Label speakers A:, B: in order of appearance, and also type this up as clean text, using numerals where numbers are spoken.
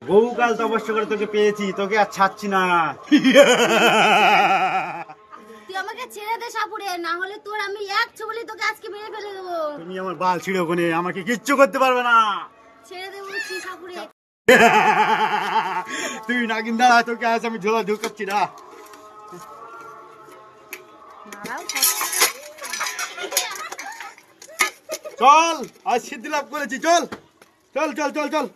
A: বহুকাল তপস্যা করে তোকে পেয়েছি, তোকে আর ছাড়ছি না।
B: তুই আমাকে ছেড়ে দে সাপুরে, না হলে তোর আমি এক ছবলি তোকে আজকে মেরে ফেলে দেবো।
A: তুমি আমার বাল ছিঁড়ো কোনে, আমাকে কিচ্ছু করতে পারবে না।
B: ছেড়ে দে বলছি সাপুরে।
A: তুই নাগিন দাঁড়া, তোকে আজ আমি ঝোলা ঢুকাচ্ছি না। চল, আজ সিদ্ধি লাভ করেছি, চল চল চল চল চল।